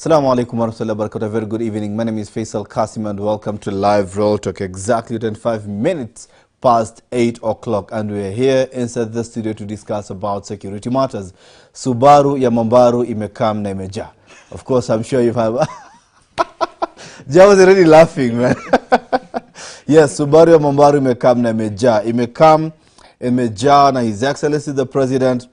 Assalamu alaikum warahmatullahi wabarakatuh. Very good evening. My name is Faisal Kassim and welcome to Live Roll Talk. Exactly 25 minutes past 8 o'clock, and we're here inside the studio to discuss about security matters. Subaru ya Mambaru imekam na imeja. Of course, I'm sure you've had... Jia was already laughing, man. Yes, Subaru ya Mambaru imekam na imeja. Imeja na His Excellency the President,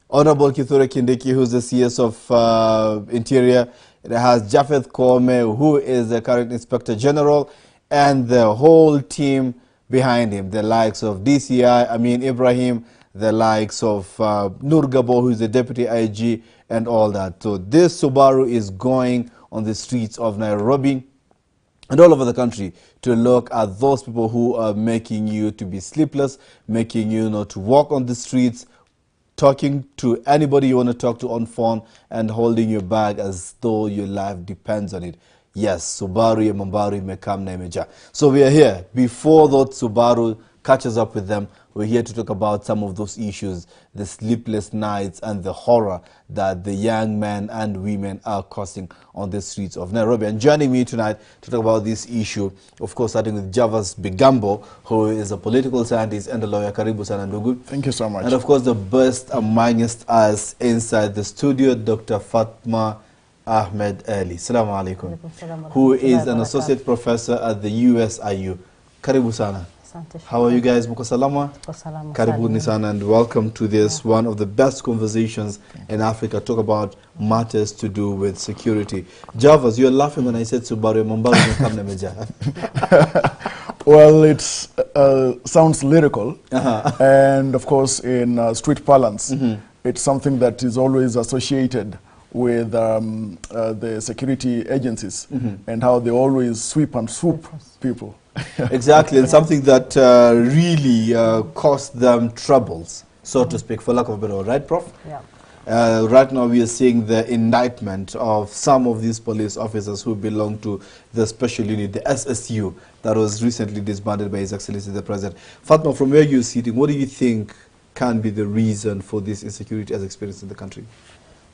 Honorable Kithure Kindiki, who's the CS of Interior. It has Japheth Koome, who is the current Inspector General, and the whole team behind him, the likes of DCI, Amin Ibrahim, the likes of Nurgabo, who is the Deputy IG, and all that. So this Subaru is going on the streets of Nairobi and all over the country to look at those people who are making you to be sleepless, making you not to walk on the streets, talking to anybody you want to talk to on phone, and holding your bag as though your life depends on it. Yes, Subaru ya Mambaru imekam na imeja. So we are here. Before that Subaru catches up with them, we're here to talk about some of those issues, the sleepless nights and the horror that the young men and women are causing on the streets of Nairobi. And joining me tonight to talk about this issue, of course, starting with Javas Bigambo, who is a political scientist and a lawyer. Karibu sana ndugu. Thank you so much. And of course, the best amongst us inside the studio, Dr. Fatuma Ahmed Ali. Assalamu alaikum. Who is an associate professor at the USIU. Karibu sana. How are you guys? Muko salama? Karibuni sana, and welcome to this one of the best conversations in Africa. Talk about matters to do with security. Javas, you're laughing when I said Subaru Mambaru imekam na imeja. Well, it sounds lyrical, and of course in street parlance, it's something that is always associated with the security agencies and how they always sweep and swoop people. Exactly, and something that really caused them troubles, so to speak, for lack of a better word, right, Prof? Yeah. Right now we are seeing the indictment of some of these police officers who belong to the special unit, the SSU, that was recently disbanded by His Excellency the President. Fatma, from where you're sitting, what do you think can be the reason for this insecurity as experienced in the country?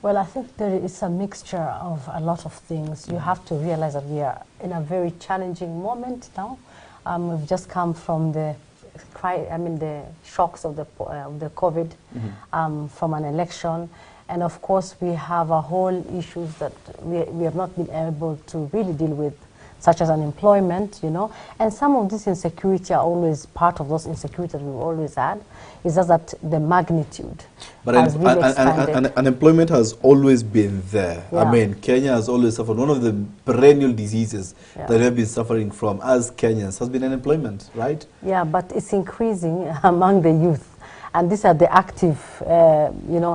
Well, I think there is a mixture of a lot of things. You have to realize that we are in a very challenging moment now. We've just come from the shocks of the COVID, from an election. And of course, we have a whole issues that we have not been able to really deal with, such as unemployment, you know. And some of this insecurity are always part of those insecurities we've always had. It's just that the magnitude has really expanded. Unemployment has always been there. Yeah. I mean, Kenya has always suffered. One of the perennial diseases that we have been suffering from as Kenyans has been unemployment, right? Yeah, but it's increasing among the youth. And these are the active,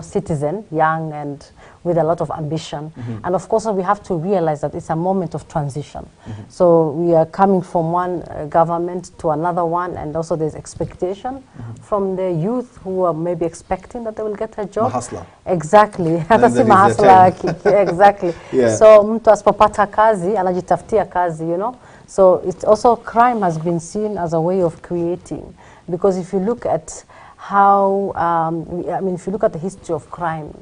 citizen, young and with a lot of ambition. And of course, we have to realize that it's a moment of transition. So we are coming from one government to another one, and also there's expectation from the youth who are maybe expecting that they will get a job. Mahasla. Exactly. Exactly. Yeah. So mtu asipopata kazi, anajitafutia kazi, you know. So it's also, crime has been seen as a way of creating. Because if you look at how, if you look at the history of crime,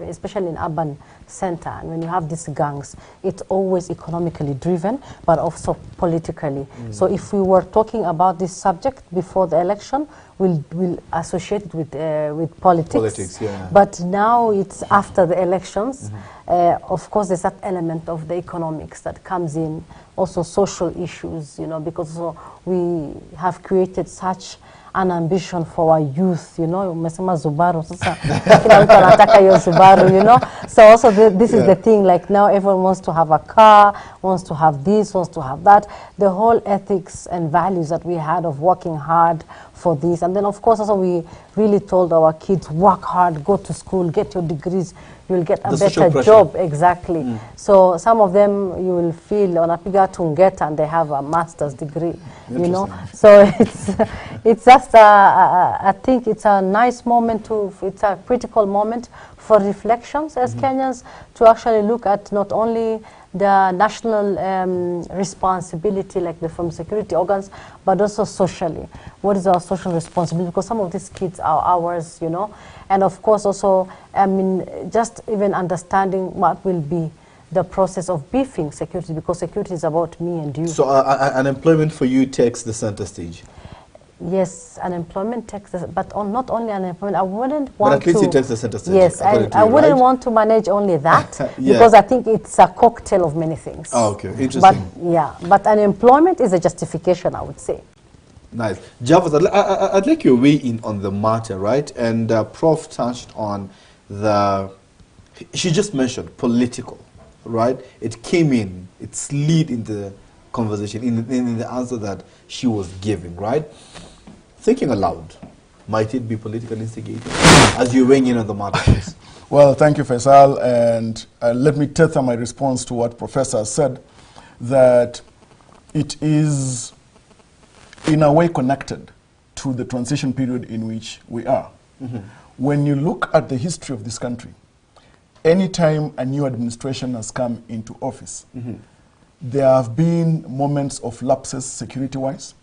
especially in urban center, and when you have these gangs, it's always economically driven, but also politically. So if we were talking about this subject before the election, we'll associate it with politics. Yeah. But now it's after the elections. Of course, there's that element of the economics that comes in, also social issues, you know, because we have created such an ambition for our youth, you know. Umesema Subaru, sasa kila mtu anataka hiyo Subaru, you know. So also this is the thing, like now everyone wants to have a car, wants to have this, wants to have that. The whole ethics and values that we had of working hard for this. And then of course also we really told our kids, work hard, go to school, get your degrees, you'll get a better job. Exactly. So some of them you will feel wanapiga tungeta and they have a master's degree, you know. So it's just I think it's a nice moment it's a critical moment for reflections as Kenyans to actually look at not only the national responsibility, like from security organs, but also socially. What is our social responsibility? Because some of these kids are ours, you know. And of course also, I mean, just even understanding what will be the process of beefing security, because security is about me and you. So unemployment for you takes the center stage? Yes, unemployment takes, but not only unemployment. I wouldn't want to. But at least it takes the center stage. Yes, I wouldn't want to manage only that because I think it's a cocktail of many things. Oh, okay, interesting. But yeah, but unemployment is a justification, I would say. Nice. Javas, I'd like your weigh in on the matter, right? And Prof touched on she just mentioned political, right? It came in, it slid in the conversation, in the answer that she was giving, right? Thinking aloud, might it be politically instigated? As you weighing in on the matter, please. Well, thank you, Faisal, and let me tether my response to what Professor said, that it is in a way connected to the transition period in which we are. Mm-hmm. When you look at the history of this country, anytime a new administration has come into office, mm-hmm. there have been moments of lapses security-wise.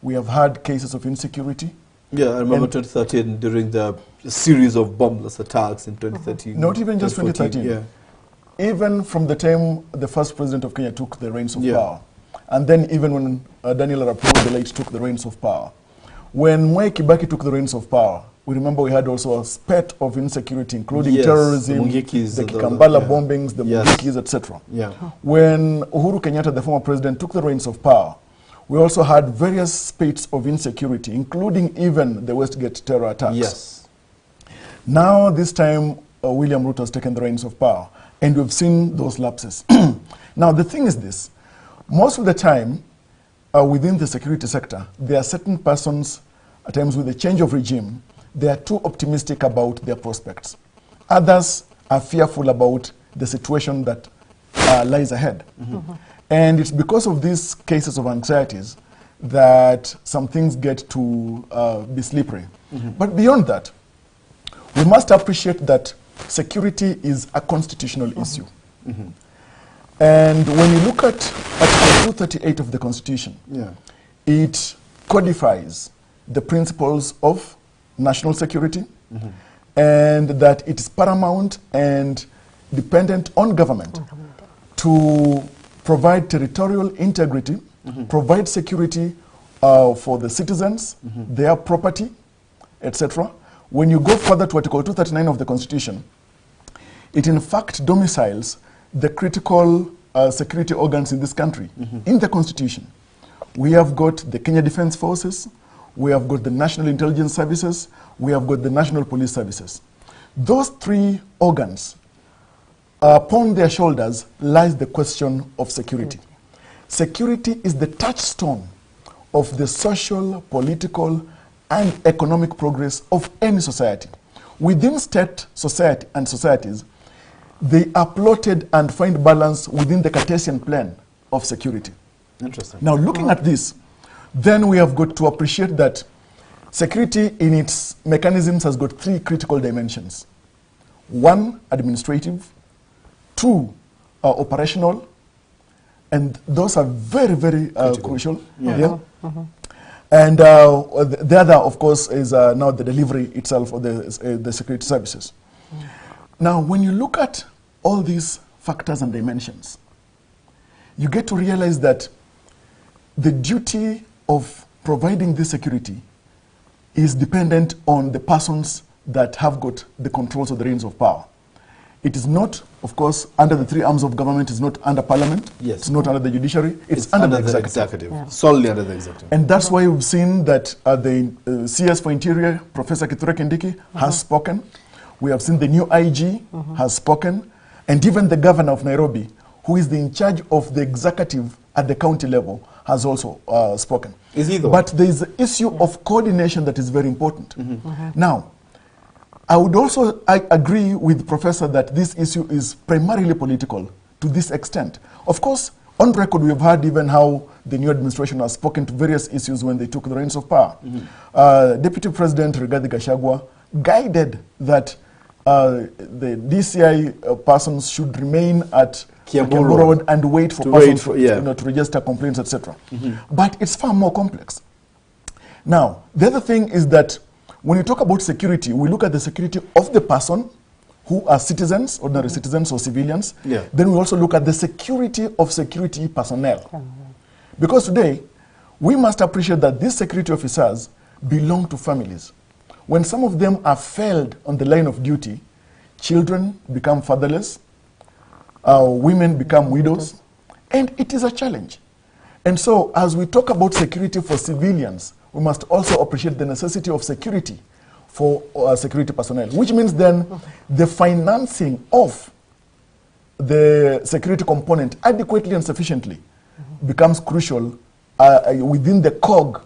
We have had cases of insecurity. Yeah, I remember 2013 during the series of bombless attacks in 2013. Not even just 2013. Yeah. Even from the time the first president of Kenya took the reins of power, and then even when Daniel Arap Moi the late took the reins of power. When Mwai Kibaki took the reins of power, we remember we had also a spate of insecurity, including terrorism, the Kikambala bombings, the Mungikis, etc. Yeah. When Uhuru Kenyatta, the former president, took the reins of power, we also had various spates of insecurity, including even the Westgate terror attacks. Yes. Now, this time, William Ruto has taken the reins of power, and we've seen those lapses. Now, the thing is this. Most of the time, within the security sector, there are certain persons, at times with a change of regime, they are too optimistic about their prospects. Others are fearful about the situation that lies ahead. Mm-hmm. Mm-hmm. And it's because of these cases of anxieties that some things get to be slippery. Mm-hmm. But beyond that, we must appreciate that security is a constitutional issue. Mm-hmm. And when you look at Article 238 of the Constitution, it codifies the principles of national security, mm-hmm. and that it is paramount and dependent on government to provide territorial integrity, mm-hmm. provide security for the citizens, mm-hmm. their property, etc. When you go further to Article 239 of the Constitution, it in fact domiciles the critical security organs in this country. Mm-hmm. In the Constitution, we have got the Kenya Defense Forces, we have got the National Intelligence Services, we have got the National Police Services. Those three organs, upon their shoulders lies the question of security. Security is the touchstone of the social, political, and economic progress of any society. Within state society and societies, they are plotted and find balance within the Cartesian plan of security. Interesting. Now, looking at this, then we have got to appreciate that security in its mechanisms has got three critical dimensions. One, administrative. Two, operational. And those are very, very crucial. Yeah. Mm-hmm. And the other, of course, is now the delivery itself of the security services. Mm. Now, when you look at all these factors and dimensions, you get to realize that the duty of providing this security is dependent on the persons that have got the controls of the reins of power. It is not, of course, under the three arms of government, it's not under parliament, yes. It's not under the judiciary, it's under the executive. Yeah. Solely under the executive. And that's why we've seen that the CS for Interior, Professor Kithure Kindiki, has spoken. We have seen the new IG has spoken, and even the governor of Nairobi, who is in charge of the executive at the county level, has also spoken. Is he though? But there is the issue of coordination that is very important. Now, I would also agree with the Professor that this issue is primarily political to this extent. Of course, on record, we have heard even how the new administration has spoken to various issues when they took the reins of power. Deputy President Rigathi Gachagua guided that the DCI persons should remain at Kiambu Road and wait for persons to register complaints, etc. But it's far more complex. Now, the other thing is that when you talk about security, we look at the security of the person who are citizens, ordinary citizens or civilians. Yeah. Then we also look at the security of security personnel. Because today, we must appreciate that these security officers belong to families. When some of them are failed on the line of duty, children become fatherless, women become widows, and it is a challenge. And so, as we talk about security for civilians, we must also appreciate the necessity of security for security personnel, which means then the financing of the security component adequately and sufficiently becomes crucial within the cog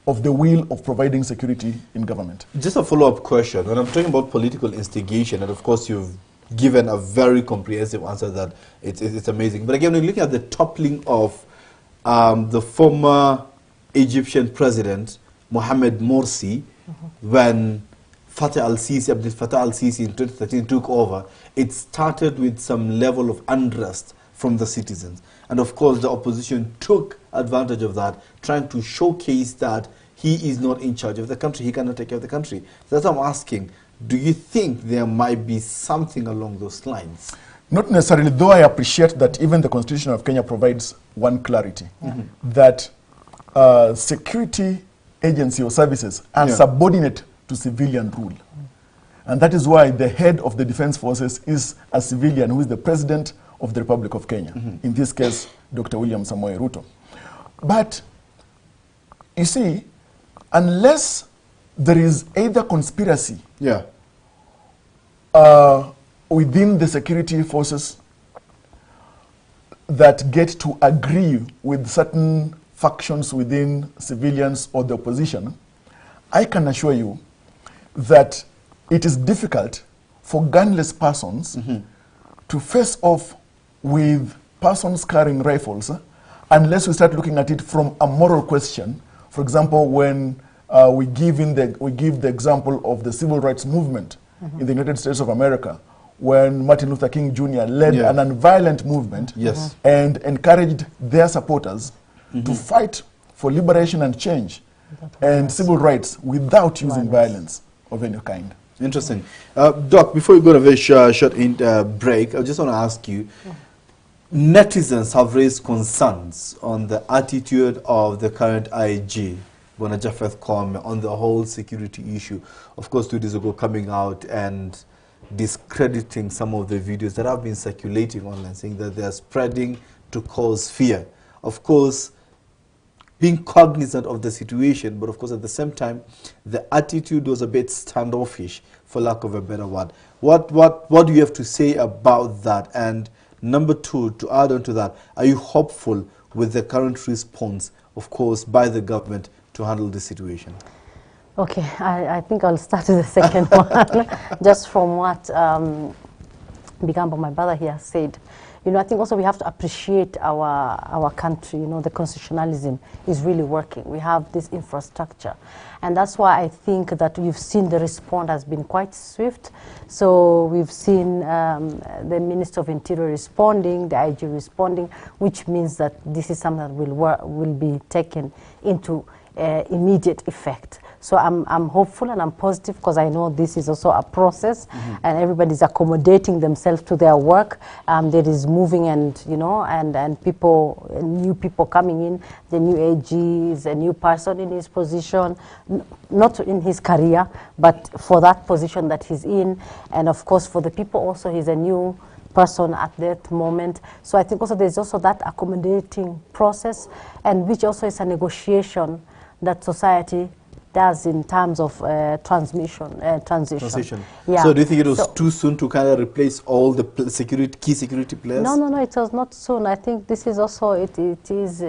of the wheel of providing security in government. Just a follow-up question. When I'm talking about political instigation, and of course you've given a very comprehensive answer that it's amazing. But again, when looking at the toppling of the former Egyptian president, Mohamed Morsi, when Abdel Fattah al-Sisi in 2013 took over, it started with some level of unrest from the citizens. And of course, the opposition took advantage of that, trying to showcase that he is not in charge of the country, he cannot take care of the country. So that's what I'm asking, do you think there might be something along those lines? Not necessarily, though I appreciate that even the Constitution of Kenya provides one clarity, that security agency or services are subordinate to civilian rule. And that is why the head of the defense forces is a civilian who is the president of the Republic of Kenya. In this case, Dr. William Samoei Ruto. But, you see, unless there is either conspiracy within the security forces that get to agree with certain factions within civilians or the opposition, I can assure you that it is difficult for gunless persons to face off with persons carrying rifles unless we start looking at it from a moral question. For example, when we give the example of the civil rights movement in the United States of America, when Martin Luther King Jr. led an nonviolent movement and encouraged their supporters to fight for liberation and change and civil rights without using violence of any kind. Interesting. Doc, before we go to a very short break, I just want to ask you, netizens have raised concerns on the attitude of the current IG, Bona Japheth Koome, on the whole security issue. Of course, 2 days ago coming out and discrediting some of the videos that have been circulating online, saying that they are spreading to cause fear. Of course, being cognizant of the situation, but of course at the same time, the attitude was a bit standoffish, for lack of a better word. What do you have to say about that? And number 2, to add on to that, are you hopeful with the current response, of course, by the government to handle the situation? Okay, I think I'll start with the second one. Just from what Bigambo, my brother here, said. You know, I think also we have to appreciate our country. You know, the constitutionalism is really working. We have this infrastructure. And that's why I think that we've seen the response has been quite swift. So we've seen the Minister of Interior responding, the IG responding, which means that this is something that will be taken into immediate effect. So I'm hopeful and I'm positive because I know this is also a process and everybody's accommodating themselves to their work. There is moving and, you know, and people, new people coming in, the new AG is a new person in his position, not in his career, but for that position that he's in. And of course, for the people also, he's a new person at that moment. So I think also there's also that accommodating process, and which also is a negotiation that society does in terms of transition. Yeah. So do you think it was too soon to kind of replace all the key security players? No, it was not soon. I think this is also, it is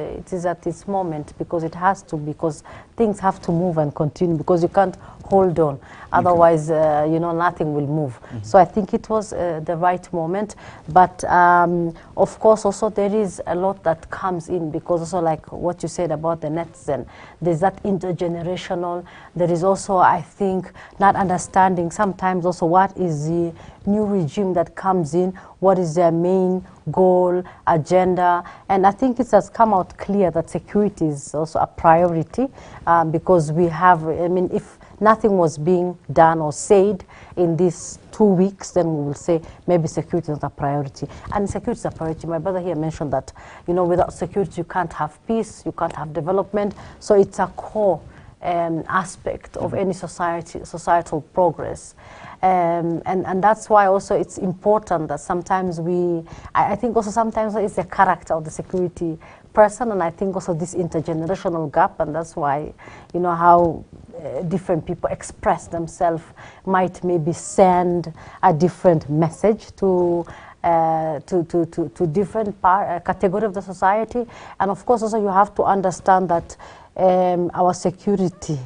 at its moment, because it has to, because things have to move and continue, because you can't hold on. Otherwise, you know, nothing will move. So I think it was the right moment. But of course, also there is a lot that comes in, because also like what you said about the netizen, there's that intergenerational. There is also, I think, not understanding sometimes also what is the new regime that comes in, what is their main goal, agenda. And I think it has come out clear that security is also a priority, because we have, I mean, if nothing was being done or said in these 2 weeks, then we will say maybe security is not a priority. And security is a priority. My brother here mentioned that, you know, without security you can't have peace, you can't have development. So it's a core aspect of any societal progress. And that's why also it's important that sometimes I think also sometimes it's the character of the security person, and I think also this intergenerational gap, and that's why, you know, how different people express themselves might maybe send a different message to different category of the society. And of course also you have to understand that our security,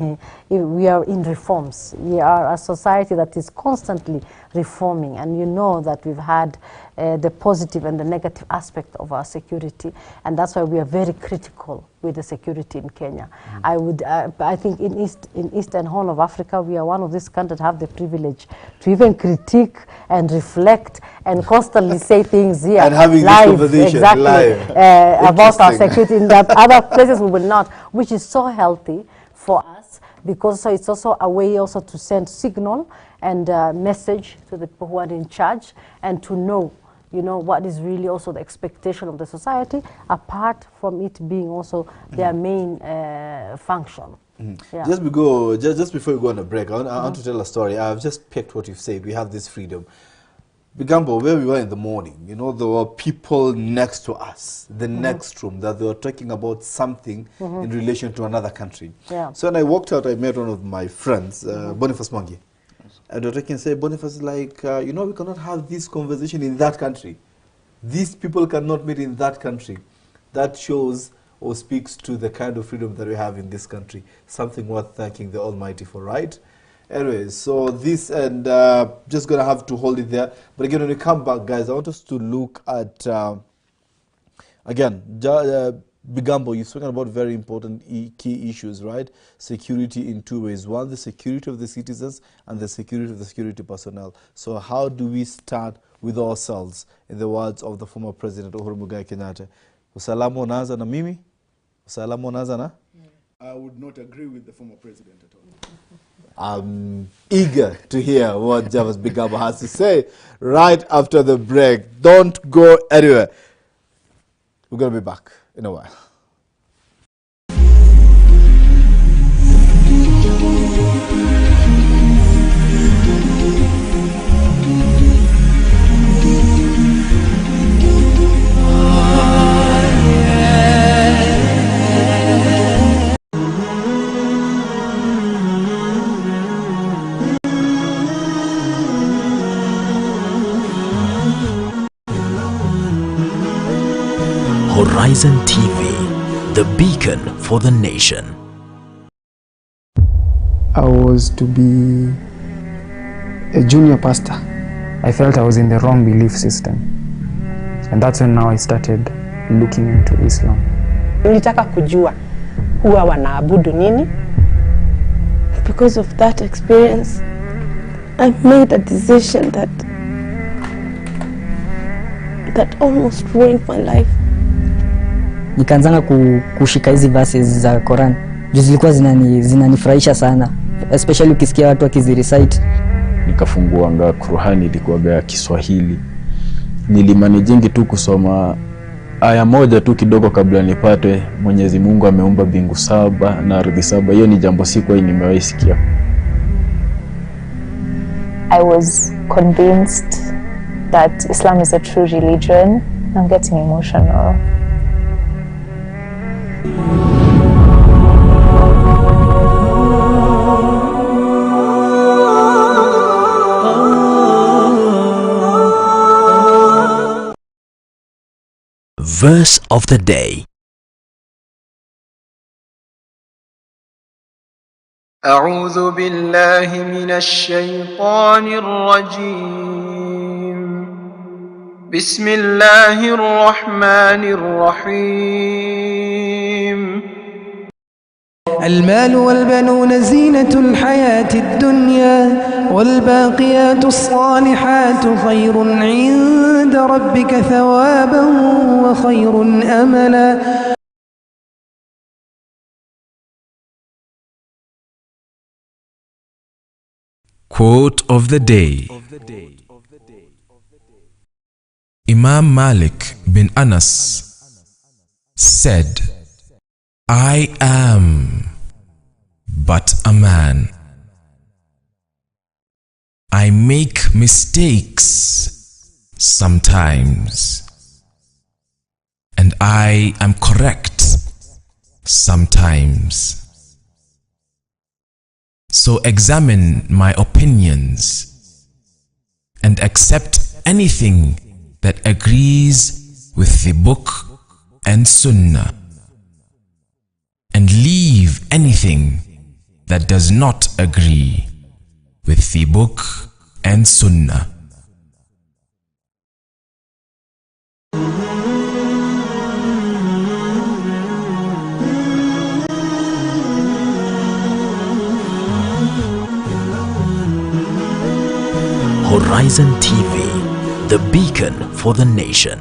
we are in reforms. We are a society that is constantly reforming, and you know that we've had the positive and the negative aspect of our security, and that's why we are very critical with the security in Kenya. I think in Eastern Horn of Africa, we are one of these countries that have the privilege to even critique and reflect and constantly say things here and having live, this conversation exactly, live. About our security. In that other places we will not, which is so healthy for us, because so it's also a way also to send signal and message to the people who are in charge, and to know, you know, what is really also the expectation of the society, apart from it being also their main function. Yeah. Just before we go on a break, I want to tell a story. I've just picked what you've said. We have this freedom. Bigambo, where we were in the morning, you know, there were people next to us, the next room, that they were talking about something in relation to another country. Yeah. So when I walked out, I met one of my friends, Boniface Mwangi. And they were talking, say, Boniface is like, you know, we cannot have this conversation in that country. These people cannot meet in that country. That shows or speaks to the kind of freedom that we have in this country. Something worth thanking the Almighty for, right? Anyways, so this, and just going to have to hold it there. But again, when we come back, guys, I want us to look at, again, Bigambo, you've spoken about very important key issues, right? Security in two ways. One, the security of the citizens, and the security of the security personnel. So how do we start with ourselves, in the words of the former President Uhuru Muigai Kenyatta? Usalamu unaanza na mimi? Usalamu unaanza na? I would not agree with the former president at all. I'm eager to hear what Javas Bigambo has to say right after the break. Don't go anywhere. We're going to be back in a while. Horizon TV, the beacon for the nation. I was to be a junior pastor. I felt I was in the wrong belief system. And that's when now I started looking into Islam. Nilitaka kujua huwa wanaabudu nini. Because of that experience, I made a decision that almost ruined my life. Nikaanza kushika hizi verses za Quran. Juu zilikuwa zinanifurahisha sana, especially ukisikia watu wakizirecite. Nikafungua anga Qur'ani, ilikuwa ya Kiswahili. Nilimanejingi tu kusoma aya moja tu kidogo kabla nipate Mwenyezi Mungu ameumba mbingu 7 na ardhi 7. Hiyo ni jambo sikuwa nimewahi sikia. I was convinced that Islam is a true religion. I'm getting emotional. Verse of the day. أعوذ بالله من الشيطان الرجيم. بسم الله الرحمن الرحيم. المال والبنون زينة الحياة الدنيا والباقيات الصالحات خير عند ربك ثوابا وخير أملا. Quote of the day. Imam Malik bin Anas said, I am but a man. I make mistakes sometimes, and I am correct sometimes. So examine my opinions and accept anything that agrees with the book and sunnah, and leave anything that does not agree with the book and sunnah. Horizon TV, the beacon for the nation.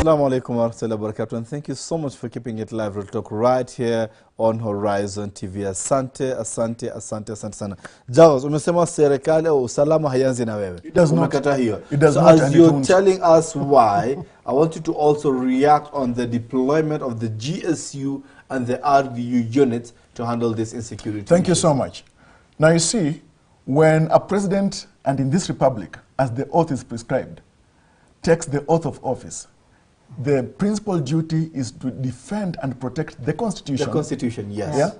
Assalamu alaikum wa rahmatullahi wa barakatuh, and thank you so much for keeping it live. Real Talk right here on Horizon TV. Asante, asante, asante, asante sana. Jawas, umesema serikali au usalama hayanzi na wewe. It does not. Umekata hiyo. It does so not. as you're telling us why, I want you to also react on the deployment of the GSU and the RDU units to handle this insecurity. Thank you so much. Now you see, when a president, and in this republic, as the oath is prescribed, takes the oath of office, the principal duty is to defend and protect the Constitution. The Constitution, yes. Yeah?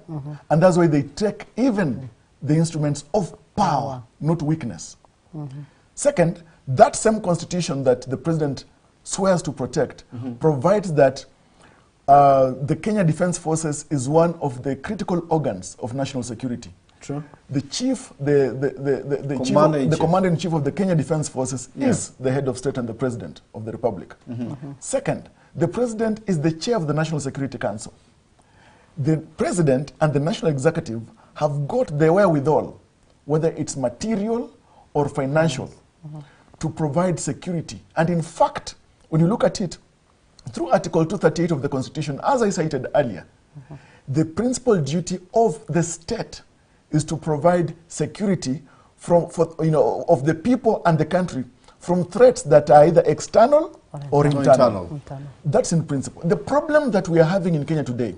And that's why they take even the instruments of power, not weakness. Second, that same Constitution that the president swears to protect provides that the Kenya Defense Forces is one of the critical organs of national security. True. The chief, the commander-in-chief of the Kenya Defense Forces is the head of state and the president of the republic. Second, the president is the chair of the National Security Council. The president and the national executive have got the wherewithal, whether it's material or financial, to provide security. And in fact, when you look at it, through Article 238 of the Constitution, as I cited earlier, the principal duty of the state is to provide security of the people and the country from threats that are either external or internal. That's in principle. The problem that we are having in Kenya today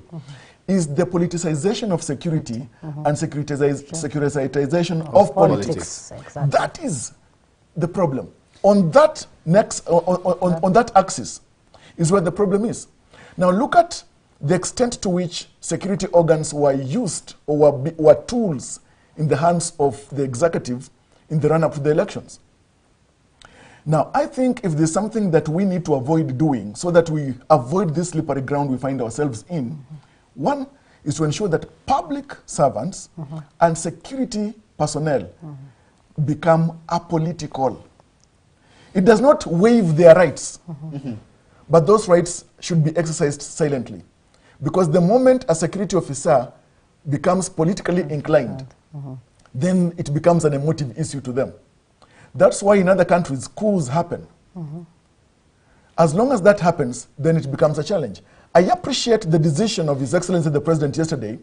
is the politicization of security and securitization of politics. Exactly. That is the problem. On that on that axis is where the problem is. Now look at the extent to which security organs were used or were tools in the hands of the executive in the run-up to the elections. Now, I think if there's something that we need to avoid doing so that we avoid this slippery ground we find ourselves in, one is to ensure that public servants and security personnel become apolitical. It does not waive their rights, but those rights should be exercised silently. Because the moment a security officer becomes politically inclined, then it becomes an emotive issue to them. That's why in other countries, coups happen. As long as that happens, then it becomes a challenge. I appreciate the decision of His Excellency the President yesterday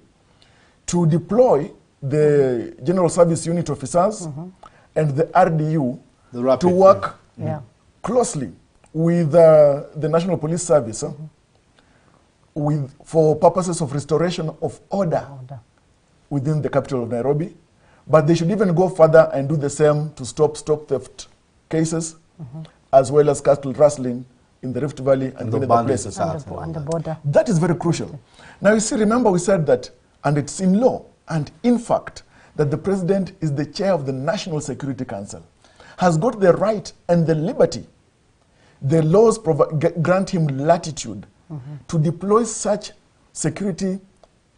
to deploy the General Service Unit officers and the RDU to work closely with the National Police Service for purposes of restoration of order within the capital of Nairobi. But they should even go further and do the same to stop theft cases, as well as cattle rustling in the Rift Valley and many other places. On the border. That is very crucial. Now you see, remember we said that, and it's in law, and in fact, that the president is the chair of the National Security Council, has got the right and the liberty. The laws grant him latitude to deploy such security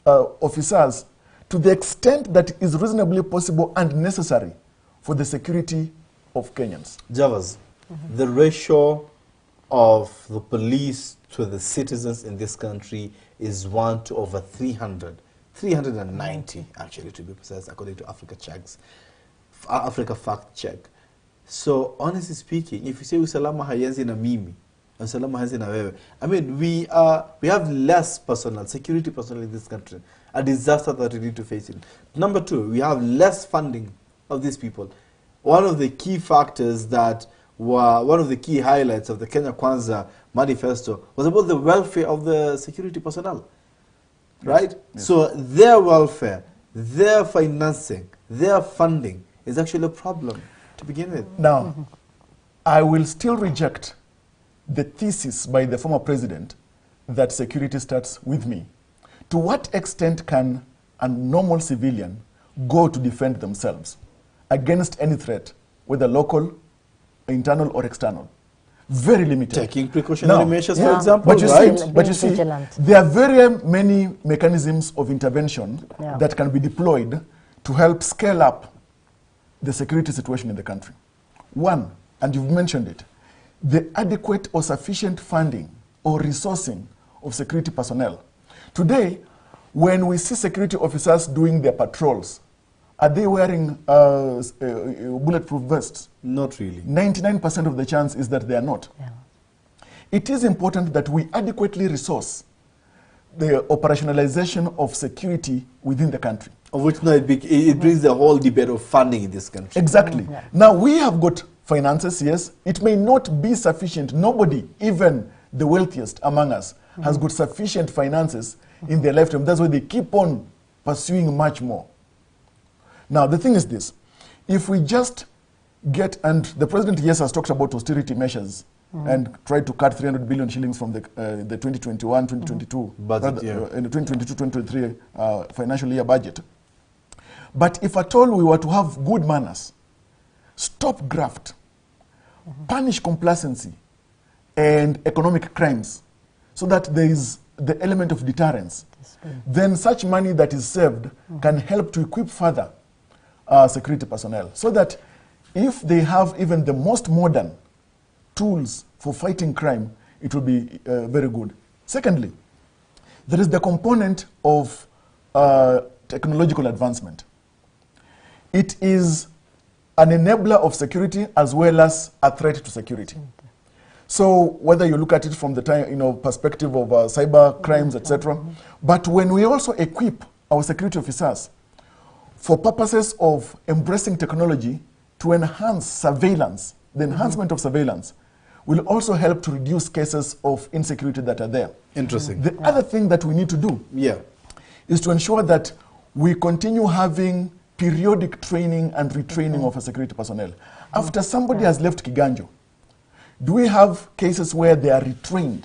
officers to the extent that is reasonably possible and necessary for the security of Kenyans. Javas, the ratio of the police to the citizens in this country is 1 to over 300. 390 actually, to be precise, according to Africa Fact Check. So honestly speaking, if you say usalama hayazi na mimi, usalama hayazi na wewe, I mean we have less personnel, security personnel in this country, a disaster that we need to face it. Number two, we have less funding of these people. One of the key factors that were one of the key highlights of the Kenya Kwanza manifesto was about the welfare of the security personnel, right? Yes. So their welfare, their financing, their funding is actually a problem to begin with. Now, I will still reject the thesis by the former president that security starts with me. To what extent can a normal civilian go to defend themselves against any threat, whether local, internal, or external? Very limited. Taking precautionary measures, for example, but you right? see, there are very many mechanisms of intervention that can be deployed to help scale up the security situation in the country. One, and you've mentioned it, the adequate or sufficient funding or resourcing of security personnel. Today, when we see security officers doing their patrols, are they wearing bulletproof vests? Not really. 99% of the chance is that they are not. Yeah. It is important that we adequately resource the operationalization of security within the country. Of which now it brings the whole debate of funding in this country. Exactly. Yeah. Now we have got finances, yes. It may not be sufficient. Nobody, even the wealthiest among us, has got sufficient finances in their lifetime. That's why they keep on pursuing much more. Now, the thing is this. If we just get, and the president, yes, has talked about austerity measures and tried to cut 300 billion shillings from the 2021-2022, in the 2022-2023 financial year budget. But if at all we were to have good manners, stop graft, punish complacency and economic crimes, so that there is the element of deterrence, then such money that is saved can help to equip further security personnel, so that if they have even the most modern tools for fighting crime, it will be very good. Secondly, there is the component of technological advancement. It is an enabler of security as well as a threat to security. So whether you look at it from the perspective of cyber crimes, etc., but when we also equip our security officers for purposes of embracing technology to enhance surveillance, the enhancement of surveillance will also help to reduce cases of insecurity that are there. Interesting. The other thing that we need to do is to ensure that we continue having periodic training and retraining of our security personnel. After somebody has left Kiganjo, do we have cases where they are retrained?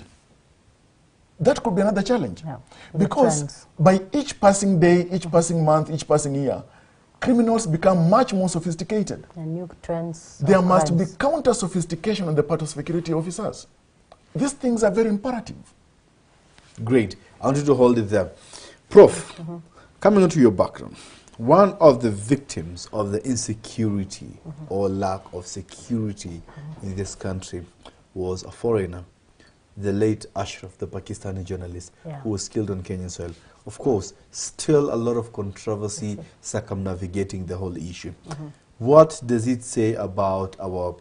That could be another challenge. Because by each passing day, each passing month, each passing year, criminals become much more sophisticated. And new trends. There must be counter-sophistication on the part of security officers. These things are very imperative. Great. I want you to hold it there. Prof, coming into your background, one of the victims of the insecurity or lack of security in this country was a foreigner, the late Ashraf, the Pakistani journalist, who was killed on Kenyan soil. Of course, still a lot of controversy circumnavigating the whole issue. What does it say about our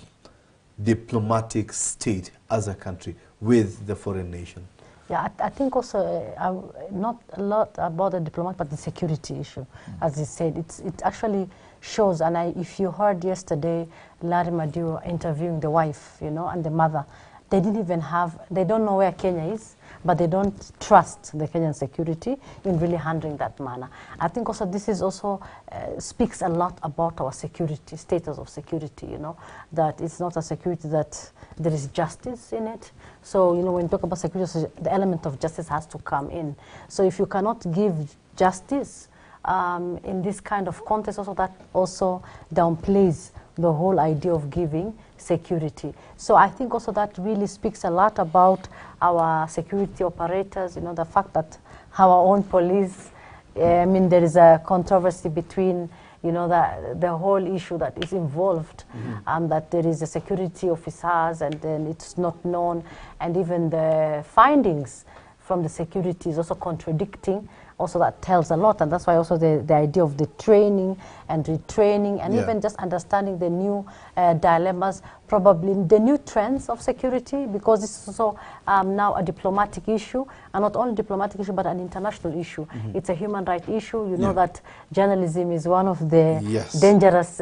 diplomatic state as a country with the foreign nation? Yeah, I think also not a lot about the diplomatic, but the security issue. As you said, it actually shows, and if you heard yesterday, Larry Madiu interviewing the wife, and the mother, they didn't even they don't know where Kenya is, but they don't trust the Kenyan security in really handling that manner. I think also this is also speaks a lot about our security, status of security, that it's not a security that there is justice in it. So, when you talk about security, the element of justice has to come in. So if you cannot give justice in this kind of context, also that also downplays the whole idea of giving security. So I think also that really speaks a lot about our security operators, the fact that our own police, there is a controversy between, the whole issue that is involved, that there is a security officers and then it's not known, and even the findings from the security is also contradicting also that tells a lot, and that's why also the idea of the training and retraining, and even just understanding the new dilemmas, probably the new trends of security, because this is also now a diplomatic issue, and not only diplomatic issue, but an international issue. It's a human rights issue. You know that journalism is one of the dangerous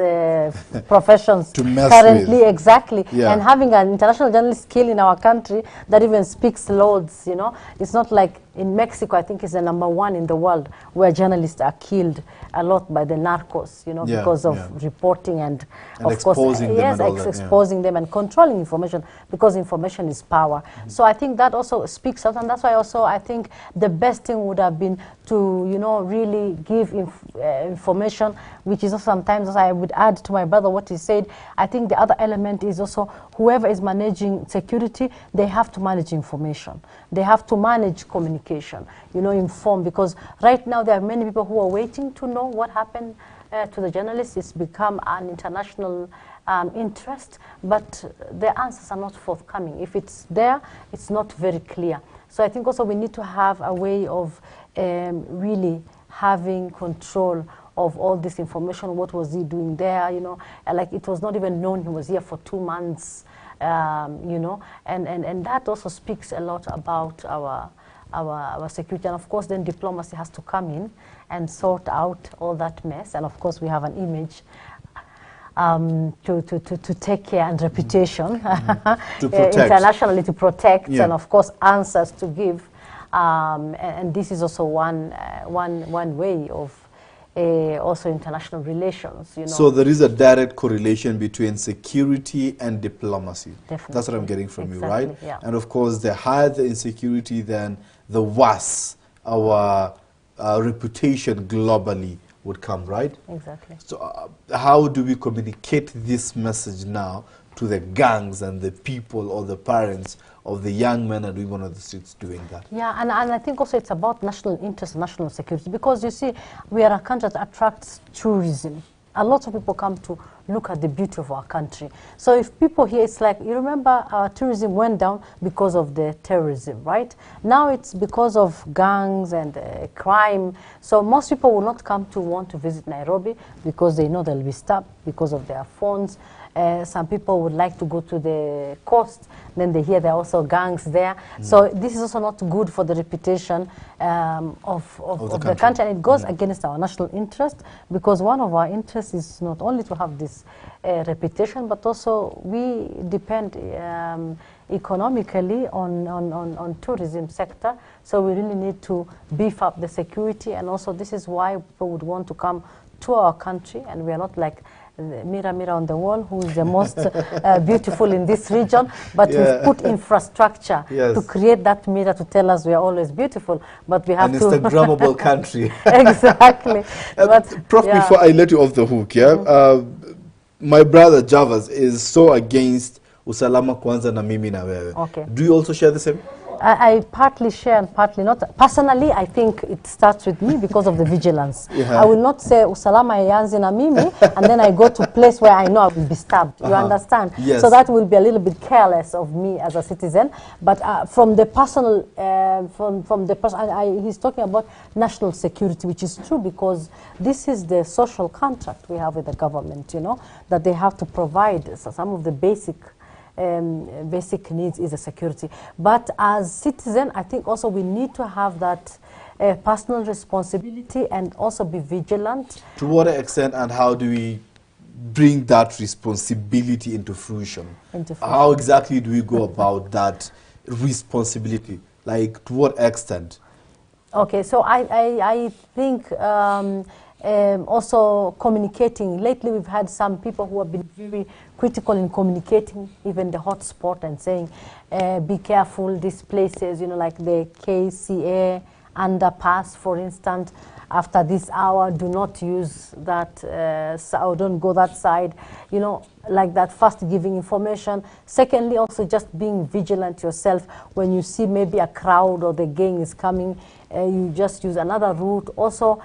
professions to mess currently, with. Exactly. And having an international journalist skill in our country that even speaks loads, you know, it's not like in Mexico, I think it's the #1 in the world where journalists are killed a lot by the narcos, you know, because of reporting and of exposing course, them exposing them and controlling information, because information is power. So I think that also speaks out, and that's why also I think the best thing would have been to, you know, really give information, which is also sometimes, as I would add to my brother what he said, I think the other element is also whoever is managing security, they have to manage information. They have to manage communication, you know, inform, because right now there are many people who are waiting to know what happened to the journalists. It's become an international interest, but the answers are not forthcoming. If it's there, it's not very clear. So I think also we need to have a way of really having control of all this information. What was he doing there? You know, like it was not even known he was here for 2 months. You know, and that also speaks a lot about our security. And of course, then diplomacy has to come in and sort out all that mess. And of course, we have an image to take care, and reputation to protect. Internationally to protect, and of course answers to give. And this is also one way of also international relations, you know. So there is a direct correlation between security and diplomacy. Definitely. That's what I'm getting from you, right? Yeah. And of course, the higher the insecurity, then the worse our reputation globally would come, right? Exactly. So how do we communicate this message now to the gangs and the people or the parents of the young men and women on the streets doing that? Yeah, and I think also it's about national interest, national security, because you see, we are a country that attracts tourism. A lot of people come to look at the beauty of our country. So if people here, it's like, you remember tourism went down because of the terrorism, right? Now it's because of gangs and crime. So most people will not come to want to visit Nairobi because they know they'll be stopped because of their phones. Some people would like to go to the coast, then they hear there are also gangs there. So this is also not good for the reputation of the country, and it goes against our national interest, because one of our interests is not only to have this reputation, but also we depend economically on tourism sector. So we really need to beef up the security, and also this is why people would want to come to our country, and we are not like mirror on the wall, who is the most beautiful in this region, but we've put infrastructure to create that mirror to tell us we are always beautiful, but we have an to Instagrammable country. Exactly. But, Prof, before I let you off the hook, my brother Javas is so against usalama kwanza na mimi na wewe. Do you also share the same? I partly share and partly not. Personally, I think it starts with me because of the vigilance. I will not say usalama yanzi na mimi and then I go to a place where I know I will be stabbed. You understand? Yes. So that will be a little bit careless of me as a citizen. But from the personal, from the person, he's talking about national security, which is true, because this is the social contract we have with the government. You know, that they have to provide some of the basic needs is the security. But as citizen, I think also we need to have that personal responsibility and also be vigilant. To what extent and how do we bring that responsibility into fruition? How exactly do we go about that responsibility? Like, to what extent? Okay, so I think also communicating. Lately we've had some people who have been very critical in communicating, even the hotspot, and saying be careful, these places, you know, like the KCA underpass, for instance, after this hour do not use that, or don't go that side, you know. like that, first giving information. Secondly, also just being vigilant yourself. When you see maybe a crowd or the gang is coming, you just use another route. Also,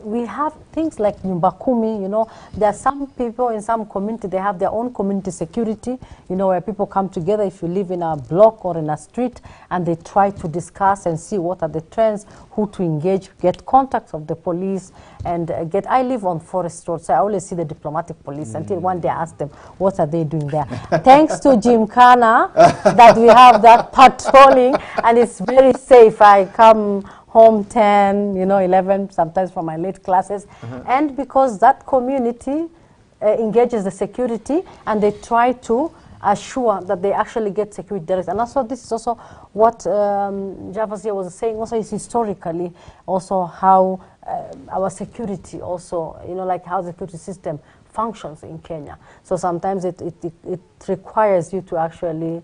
we have things like Nyumbakumi, you know. There are some people in some community, they have their own community security, you know, where people come together if you live in a block or in a street, and they try to discuss and see what are the trends, who to engage, get contacts of the police, and I live on Forest Road, so I always see the diplomatic police until one day I ask them, what are they doing there? Thanks to Gymkhana that we have that patrolling, and it's very safe. I come home 10, you know, 11, sometimes from my late classes, and because that community engages the security, and they try to assure that they actually get security direct. And also this is also what Javas was saying, also is historically also how our security also, you know, like how the security system functions in Kenya. So sometimes it requires you to actually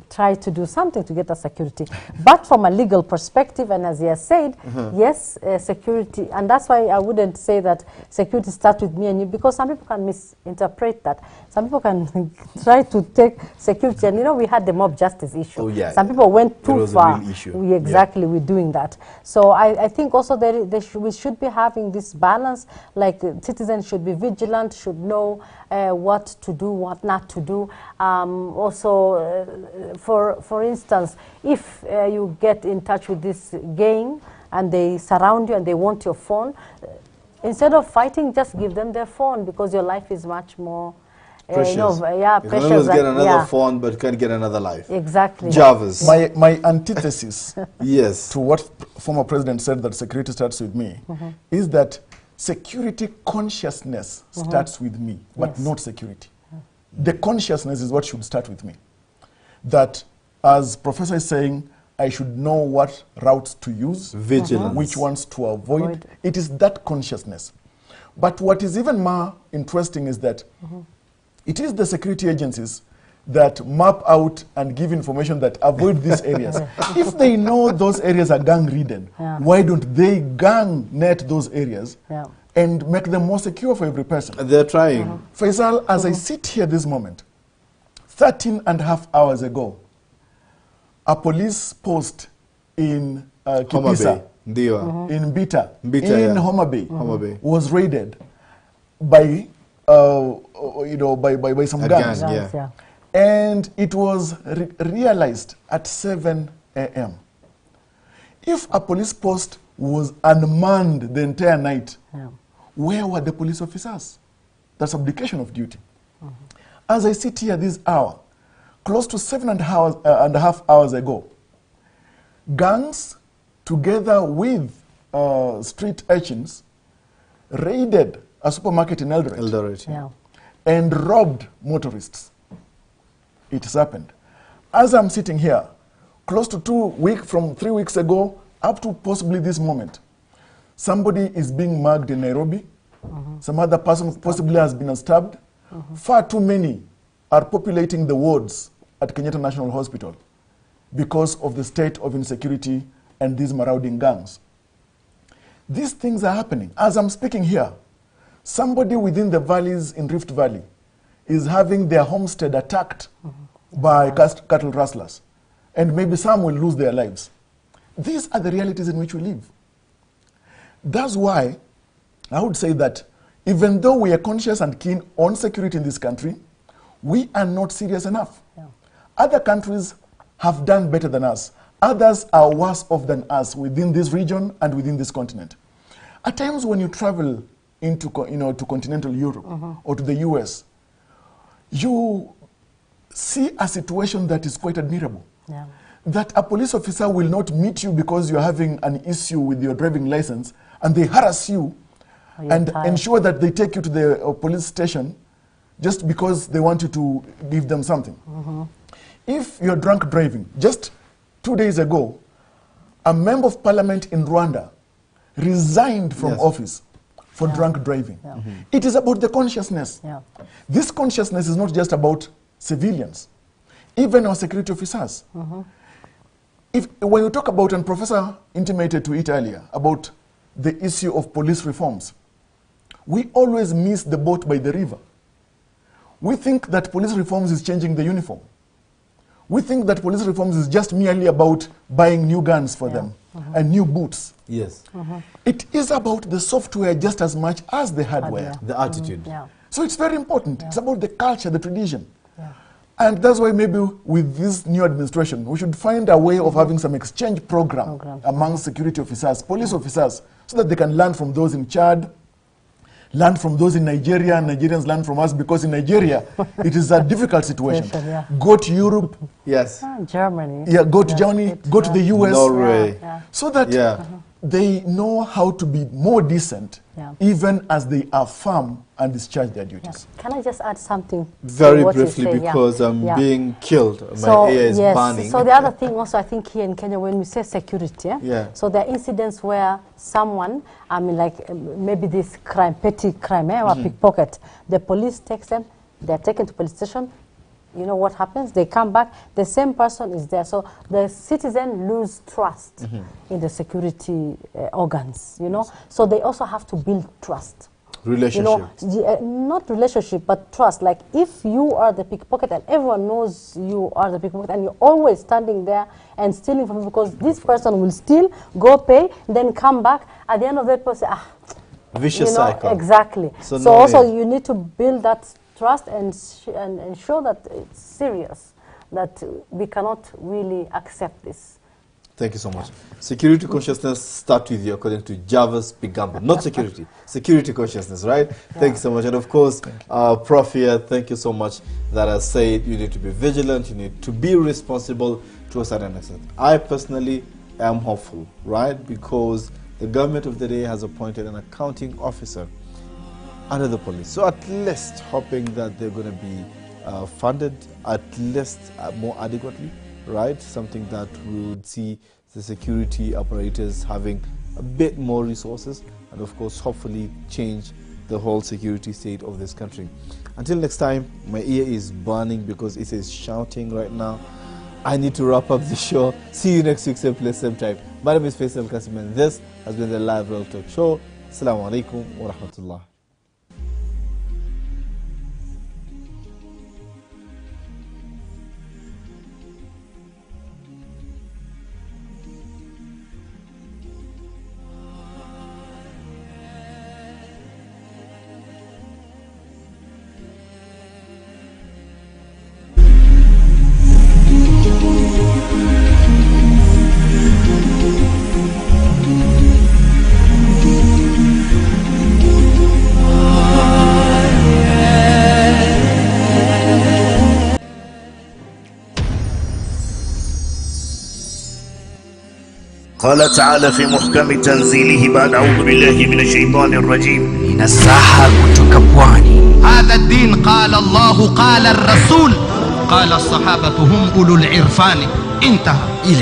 try to do something to get the security. But from a legal perspective, and as he has said, yes, security, and that's why I wouldn't say that security starts with me and you, because some people can misinterpret that. Some people can try to take security, and you know, we had the mob justice issue. Oh, yeah, some people went too far. We're doing that. So I think also we should be having this balance, like citizens should be vigilant, should know what to do, what not to do. For instance, if you get in touch with this gang and they surround you and they want your phone, instead of fighting, just give them their phone, because your life is much more precious. You can always get another phone, but you can't get another life. Exactly. Jarvis. My antithesis yes, to what former president said, that security starts with me, is that security consciousness starts with me, but not security. The consciousness is what should start with me. That, as Professor is saying, I should know what routes to use, vigilance, which ones to avoid. It is that consciousness. But what is even more interesting is that it is the security agencies that map out and give information that avoid these areas. If they know those areas are gang-ridden, why don't they gang net those areas and make them more secure for every person? They're trying. Faisal, as I sit here this moment, 13.5 hours ago, a police post in Kipisa, in Bita, in Homa Bay, was raided by by some gangs. And it was realized at 7 a.m. If a police post was unmanned the entire night, where were the police officers? That's abdication of duty. As I sit here this hour, close to 7.5 hours ago, gangs, together with street urchins, raided a supermarket in Eldoret, and robbed motorists. It has happened. As I'm sitting here, close to 3 weeks ago, up to possibly this moment, somebody is being mugged in Nairobi. Some other person possibly has been stabbed. Far too many are populating the wards at Kenyatta National Hospital because of the state of insecurity and these marauding gangs. These things are happening. As I'm speaking here, somebody within the valleys in Rift Valley is having their homestead attacked by cattle rustlers, and maybe some will lose their lives. These are the realities in which we live. That's why I would say that even though we are conscious and keen on security in this country, we are not serious enough. Other countries have done better than us. Others are worse off than us within this region and within this continent. At times when you travel into to continental Europe or to the US, you see a situation that is quite admirable. That a police officer will not meet you because you're having an issue with your driving license, and they harass you and ensure that they take you to the police station just because they want you to give them something. If you're drunk driving, just 2 days ago, a member of parliament in Rwanda resigned from office for drunk driving. It is about the consciousness. This consciousness is not just about civilians, even our security officers. When you talk about, and Professor intimated to it earlier, about the issue of police reforms, we always miss the boat by the river. We think that police reforms is changing the uniform. We think that police reforms is just merely about buying new guns for them and new boots. Yes. It is about the software just as much as the hardware. The attitude. So it's very important. It's about the culture, the tradition. And that's why maybe with this new administration, we should find a way of having some exchange program among security officers, police officers, so that they can learn from those in Chad, learn from those in Nigeria, and Nigerians learn from us, because in Nigeria, it is a difficult situation. Go to Europe. Yes. Germany. Yeah, go to Germany, go to the US. Norway. So that they know how to be more decent, even as they are firm and discharge their duties. Can I just add something? Very briefly, because I'm being killed. My ear is burning. So the other thing also, I think here in Kenya, when we say security, so there are incidents where someone, I mean, like maybe this crime, petty crime, or pickpocket, the police takes them, they're taken to police station. You know what happens? They come back, the same person is there. So the citizen lose trust in the security organs, you know. So they also have to build trust. Relationship. You know, not relationship, but trust. Like if you are the pickpocket and everyone knows you are the pickpocket and you're always standing there and stealing from you, because this person will steal, go pay, then come back. At the end of that person, vicious cycle. Exactly. So also you need to build that trust and ensure that it's serious, that we cannot really accept this. Thank you so much. Security consciousness starts with you, according to Jarvis Bigambo. Not security, security consciousness, right? Thank you so much. And of course, Prof here, thank you so much that I said you need to be vigilant, you need to be responsible to a certain extent. I personally am hopeful, right? Because the government of the day has appointed an accounting officer under the police. So at least hoping that they're going to be funded at least more adequately, right? Something that we would see the security apparatus having a bit more resources and of course hopefully change the whole security state of this country. Until next time, my ear is burning because it is shouting right now. I need to wrap up the show. See you next week, same place, same time. My name is Faisal Kassim and this has been the Live Real Talk Show. Assalamu alaikum wa rahmatullah. قال تعالى في محكم تنزيله بعد أعوذ بالله من الشيطان الرجيم Ninasaha kutoka pwani. هذا الدين قال الله قال الرسول قال الصحابة هم أولو العرفان انتهى. Ile